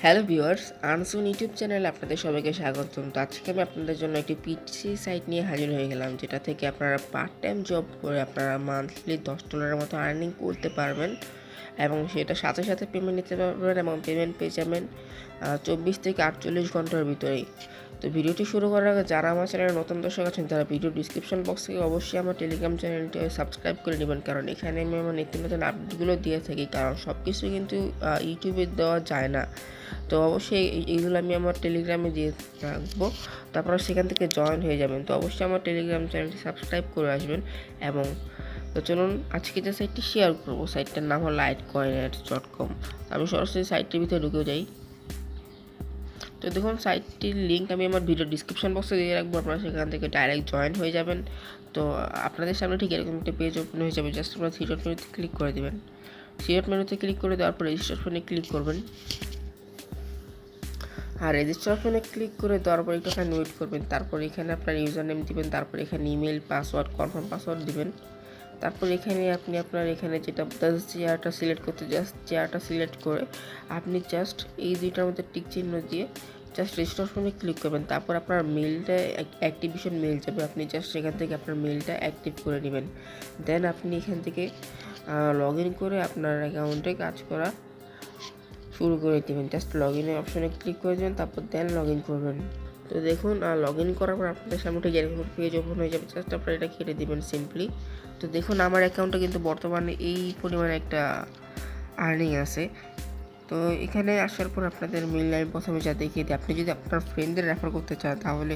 Hello viewers, আনসুন YouTube চ্যানেলে আপনাদের সবাইকে স্বাগতম। তো আজকে আমি আপনাদের জন্য একটি পিসি সাইট নিয়ে হাজির হয়ে গেলাম, যেটা থেকে আপনারা পার্ট টাইম জব করে আপনারা মান্থলি $10 মতো আর্নিং করতে পারবেন এবং সেটা সাথে সাথে পেমেন্ট নিতে পারবেন এবং পেমেন্ট পেয়ে যাবেন 24 থেকে 48 ঘন্টার ভিতরেই। তো ভিডিওটি শুরু করার আগে যারা আমার চ্যানেলে নতুন দর্শক আছেন তারা ভিডিও ডিসক্রিপশন বক্স থেকে অবশ্যই আমার টেলিগ্রাম চ্যানেলটি সাবস্ক্রাইব করে নেবেন, কারণ এখানে আমি আমার নিত্য নতুন আপডেটগুলো দিয়ে থাকি, কারণ সব কিছু কিন্তু ইউটিউবে দেওয়া যায় না। তো অবশ্যই এইগুলো আমি আমার টেলিগ্রামে দিয়ে রাখবো, তারপর সেখান থেকে জয়েন হয়ে যাবেন। তো অবশ্যই আমার টেলিগ্রাম চ্যানেলটি সাবস্ক্রাইব করে আসবেন। এবং তো চলুন আজকে যে সাইটটি শেয়ার করবো, সাইটটার নাম হলো LitecoinAds.com। আমি সরাসরি সাইটটির ভিতরে ঢুকে যাই। তো দেখুন সাইটটির লিঙ্ক আমি আমার ভিডিও ডিসক্রিপশন বক্সে দিয়ে রাখবো, আপনারা সেখান থেকে ডাইরেক্ট জয়েন হয়ে যাবেন। তো আপনাদের সামনে ঠিক এরকম একটা পেজ ওপেন হয়ে যাবে, জাস্ট আপনারা থ্রি ডট মেনুতে ক্লিক করে দেবেন। থ্রি ডট মেনুতে ক্লিক করে দেওয়ার পর রেজিস্ট্রেশনে ক্লিক করবেন। আর রেজিস্ট্রেশনে ক্লিক করে দেওয়ার পর একটুখানি ওয়েট করবেন। তারপর এখানে আপনার ইউজার নেম দিবেন, তারপর এখানে ইমেল পাসওয়ার্ড কনফার্ম পাসওয়ার্ড দিবেন। তারপর এখানে আপনি আপনার এখানে যেটা চেয়ারটা সিলেক্ট করতে, জাস্ট চেয়ারটা সিলেক্ট করে আপনি জাস্ট এই দুইটার মধ্যে টিক চিহ্ন দিয়ে জাস্ট রেজিস্ট্রেশনে ক্লিক করবেন। তারপর আপনার মেলটা অ্যাক্টিভেশন মেল যাবে, আপনি জাস্ট সেখান থেকে আপনার মেলটা অ্যাক্টিভ করে নেবেন। দেন আপনি এখান থেকে লগ ইন করে আপনার অ্যাকাউন্টে কাজ করা শুরু করে দেবেন। জাস্ট লগ ইনের অপশনে ক্লিক করে দেবেন, তারপর দেন লগ ইন করবেন। তো দেখুন লগ ইন করার পর আপনাদের সামনে ঠিক এরকম পেজ ওপেন হয়ে যাবে, জাস্ট আপনারা এটা কেটে দেবেন সিম্পলি। তো দেখুন আমার অ্যাকাউন্টে কিন্তু বর্তমানে এই পরিমাণে একটা আর্নিং আছে। তো এখানে আসার পর আপনাদের মেইল আমি প্রথমে যা দেখিয়ে দিই, আপনি যদি আপনার ফ্রেন্ডদের রেফার করতে চান তাহলে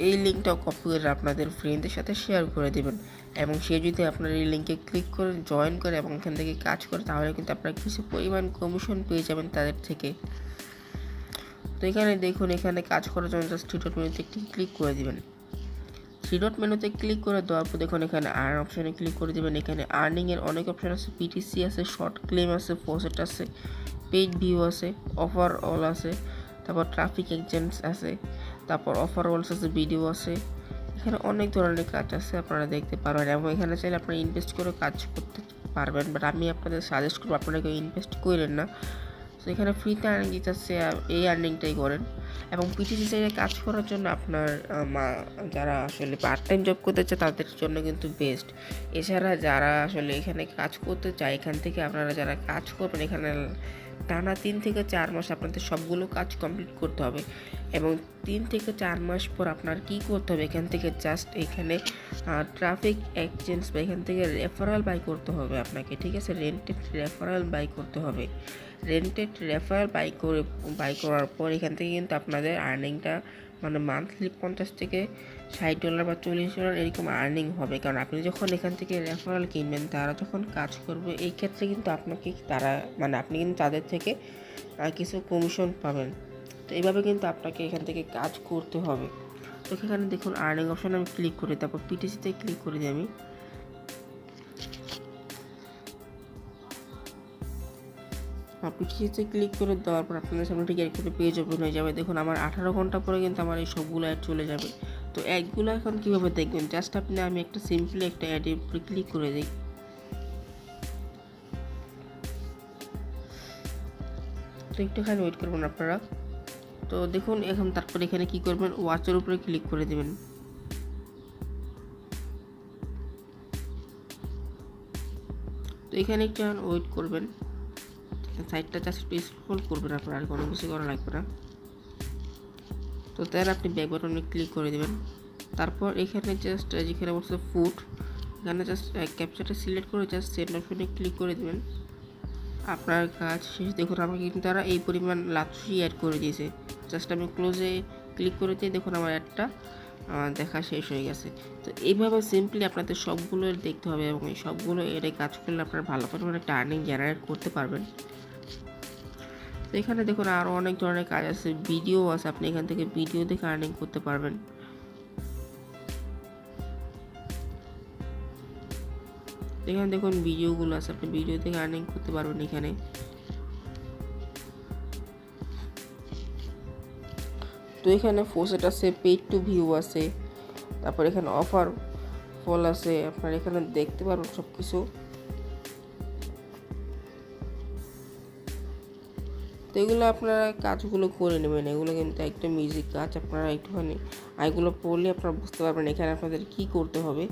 এই লিঙ্কটাও কপি করে আপনাদের ফ্রেন্ডদের সাথে শেয়ার করে দেবেন, এবং সে যদি আপনার এই লিঙ্কে ক্লিক করে জয়েন করে এবং এখান থেকে কাজ করে তাহলে কিন্তু আপনারা কিছু পরিমাণ কমিশন পেয়ে যাবেন তাদের থেকে। তো এখানে দেখুন, এখানে কাজ করার জন্য জাস্ট থ্রি ডট মেনুতে একটি ক্লিক করে দিবেন। থ্রি ডট মেনুতে ক্লিক করে দেওয়ার পর দেখুন এখানে আর্ন অপশানে ক্লিক করে দেবেন। এখানে আর্নিংয়ের অনেক অপশান আছে, পিটিসি আছে, শর্ট ক্লেম আছে, ফসেট আছে, পেইড ভিউ আছে, অফার অল আছে, তারপর ট্রাফিক এজেন্টস আছে, তারপর অফার অলস আছে, ভিডিও আছে। এখানে অনেক ধরনের কাজ আছে, আপনারা দেখতে পারবেন এবং এখানে চাইলে আপনারা ইনভেস্ট করে কাজ করতে পারবেন, বাট আমি আপনাদের সাজেস্ট করবো আপনারা কেউ ইনভেস্ট করেন না। তো এখানে ফ্রিতে আর্নিং দিতেছে, এই আর্নিংটাই করেন। এবং পিটিসি সাইডে কাজ করার জন্য আপনার যারা আসলে পার্ট টাইম জব করতে চায় তাদের জন্য কিন্তু বেস্ট। এছাড়া যারা আসলে এখানে কাজ করতে চায়, এখান থেকে আপনারা যারা কাজ করবেন এখানে টানা 3 থেকে 4 মাস আপনাদের সবগুলো কাজ কমপ্লিট করতে হবে, এবং 3 থেকে 4 মাস পর আপনার কি করতে হবে, এখান থেকে জাস্ট এখানে ট্রাফিক এক্সচেঞ্জ বা এখান থেকে রেফারাল বাই করতে হবে আপনাকে, ঠিক আছে? রেন্টেড রেফারাল বাই করতে হবে। রেন্টেড রেফারাল বাই করার পর এখান থেকে কিন্তু আপনাদের আর্নিংটা মানে মান্থলি $50 থেকে $60 বা $40 এরকম আর্নিং হবে, কারণ আপনি যখন এখান থেকে রেফারাল কিনবেন তারা যখন কাজ করবে এই ক্ষেত্রে কিন্তু আপনাকে তারা মানে আপনি কিন্তু তাদের থেকে কিছু কমিশন পাবেন। তো এইভাবে কিন্তু আপনাকে এখান থেকে কাজ করতে হবে। তো এখানে দেখুন আর্নিং অপশন আমি ক্লিক করি, তারপর পিটিসিতে ক্লিক করে দিই আমি। পিটিসিতে ক্লিক করে দেওয়ার পর আপনাদের সামনে ঠিক একটা পেজ ওপেন হয়ে যাবে। দেখুন আমার 18 ঘন্টা পরে কিন্তু আমার এই সবগুলো অ্যাড চলে যাবে। তো অ্যাডগুলো এখন কীভাবে দেখবেন, জাস্ট আমি একটা সিম্পলি একটা অ্যাডের উপরে ক্লিক করে দিই। তো একটুখানি ওয়েট করবেন আপনারা। তো দেখুন এখন তারপর এখানে কি করবেন, ওয়াচের উপরে ক্লিক করে দেবেন। তো এখানে একটু ওয়েট করবেন, সাইডটা জাস্ট একটু স্ক্রল করবেন আপনারা, আর কোনো কিছু করা লাগবে না। তো দেন আপনি ব্যাক বাটনে ক্লিক করে দেবেন। তারপর এখানে জাস্ট যেখানে বলছে ফুড, এখানে জাস্ট ক্যাপচারটা সিলেক্ট করে জাস্ট সেন্ড অপশনে ক্লিক করে দেবেন। আপনার কাজ শেষ। দেখুন আমাকে কিন্তু তারা এই পরিমাণ লাচ্ছি অ্যাড করে দিয়েছে। জাস্ট আমি ক্লোজে ক্লিক করে দিয়ে দেখুন আমার অ্যাডটা দেখা শেষ হয়ে গেছে। তো এইভাবে সিম্পলি আপনাদের সবগুলো দেখতে হবে এবং এই সবগুলো এডে কাজ করলে আপনারা ভালো পরিমাণে একটা আর্নিং জেনারেট করতে পারবেন। তো এখানে দেখুন আরও অনেক ধরনের কাজ আছে, ভিডিও আছে, আপনি এখান থেকে ভিডিও দেখে আর্নিং করতে পারবেন। এখানে দেখুন ভিডিওগুলো আছে, আপনি ভিডিও দেখে আর্নিং করতে পারবেন এখানে। তো এখানে ফসেট আছে, পেইড টু ভিউ আছে, তারপর এখানে অফার ফল আছে, আপনারা এখানে দেখতে পারবেন সব কিছু। তো এগুলো আপনারা কাজগুলো করে নেবেন, এগুলো কিন্তু একদম ইজি কাজ। আপনারা একটুখানি এগুলো পড়লে আপনারা বুঝতে পারবেন এখানে আপনাদের কী করতে হবে।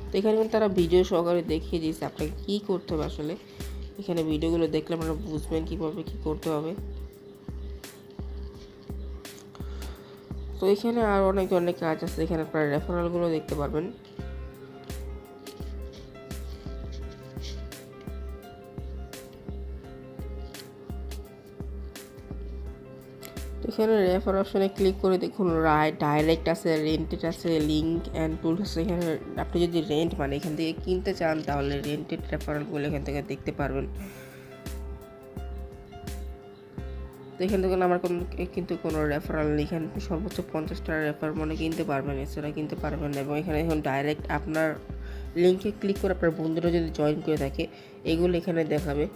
তো এখানে কিন্তু তারা ভিডিও সহকারে দেখিয়ে দিয়েছে আপনাকে কী করতে হবে। আসলে এখানে ভিডিওগুলো দেখলে আপনারা বুঝবেন কীভাবে কী করতে হবে। তো এখানে আর অনেক ধরনের কাজ আছে, এখানে আপনারা রেফারেলগুলো দেখতে পারবেন। এখানে রেফার অপশনে ক্লিক করে দেখুন ডাইরেক্ট আছে, রেন্টেড আছে, লিঙ্ক অ্যান্ড টুলস আছে। এখানে আপনি যদি রেন্ট মানে এখান থেকে কিনতে চান তাহলে রেন্টেড রেফারেলগুলো এখান থেকে দেখতে পারবেন। তো এখান থেকে আমার কিন্তু কোনো রেফারেল নেই, এখানে সর্বোচ্চ 50টা রেফার মনে কিনতে পারবেন, এছাড়া কিনতে পারবেন না। এবং এখানে এখন ডাইরেক্ট আপনার লিঙ্কে ক্লিক করে আপনার বন্ধুরা যদি জয়েন করে থাকে এগুলো এখানে দেখাবে।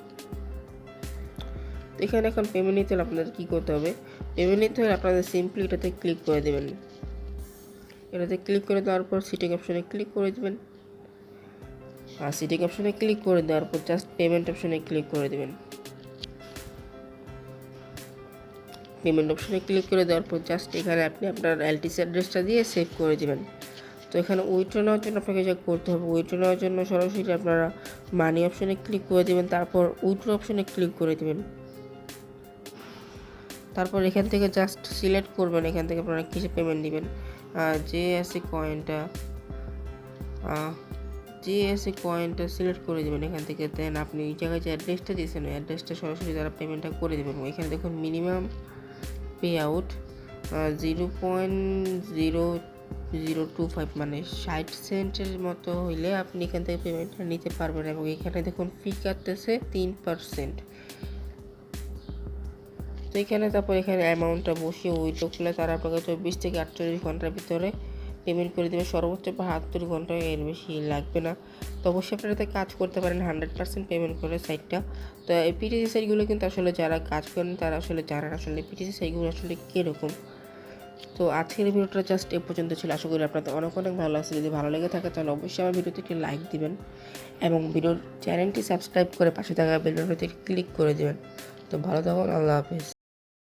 তো এখানে এখন পেমেন্ট নিতে হলে আপনাদের কী করতে হবে, পেমেন্ট নিতে হলে আপনাদের সিম্পলি এটাতে ক্লিক করে দেবেন। এটাতে ক্লিক করে দেওয়ার পর সিটিং অপশনে ক্লিক করে দেবেন। আর সিটিং অপশনে ক্লিক করে দেওয়ার পর জাস্ট পেমেন্ট অপশনে ক্লিক করে দেবেন। পেমেন্ট অপশনে ক্লিক করে দেওয়ার পর জাস্ট এখানে আপনি আপনার এলটিসি অ্যাড্রেসটা দিয়ে সেভ করে দেবেন। তো এখানে উইথড্র নেওয়ার জন্য আপনাকে যা করতে হবে, উইথড্র নেওয়ার জন্য সরাসরি আপনারা মানি অপশনে ক্লিক করে দেবেন, তারপর উইথড্র অপশনে ক্লিক করে দেবেন। তারপর এখান থেকে জাস্ট সিলেক্ট করবেন এখান থেকে আপনারা কিসে পেমেন্ট দিবেন। জেএসএ কয়েনটা সিলেক্ট করে দেবেন এখান থেকে। দেন আপনি এই জায়গায় যে অ্যাড্রেসটা দিয়েছেন ওই অ্যাড্রেসটা সরাসরি তারা পেমেন্টটা করে দেবেন। এখানে দেখুন মিনিমাম পে আউট 0.0025 মানে 60 সেন্টের মতো হইলে আপনি এখান থেকে পেমেন্টটা নিতে পারবেন। এবং এখানে দেখুন ফি কাটতেছে 3%। তো এখানে তারপর এখানে অ্যামাউন্টটা বসিয়ে উইথড্র করলে তারা আপনাকে 24 থেকে 48 ঘন্টার ভিতরে পেমেন্ট করে দেবে, সর্বোচ্চ 72 ঘন্টা, এর বেশি লাগবে না। তো অবশ্যই আপনারা এতে কাজ করতে পারেন 100% পেমেন্ট করে সাইটটা। তো এই পিটিসি সাইটগুলো কিন্তু আসলে যারা কাজ করেন তারা আসলে জানেন আসলে পিটিসি সাইটগুলো আসলে কীরকম। তো আজকের ভিডিওটা জাস্ট এ পর্যন্ত ছিল। আশা করি আপনাদের অনেক অনেক ভালো লাগছে। যদি ভালো লেগে থাকে তাহলে অবশ্যই আমার ভিডিওতে একটি লাইক দিবেন এবং ভিডিওর চ্যানেলটি সাবস্ক্রাইব করে পাশে থাকা বেল বাটনটি ক্লিক করে দেবেন। তো ভালো থাকুন, আল্লাহ হাফেজ।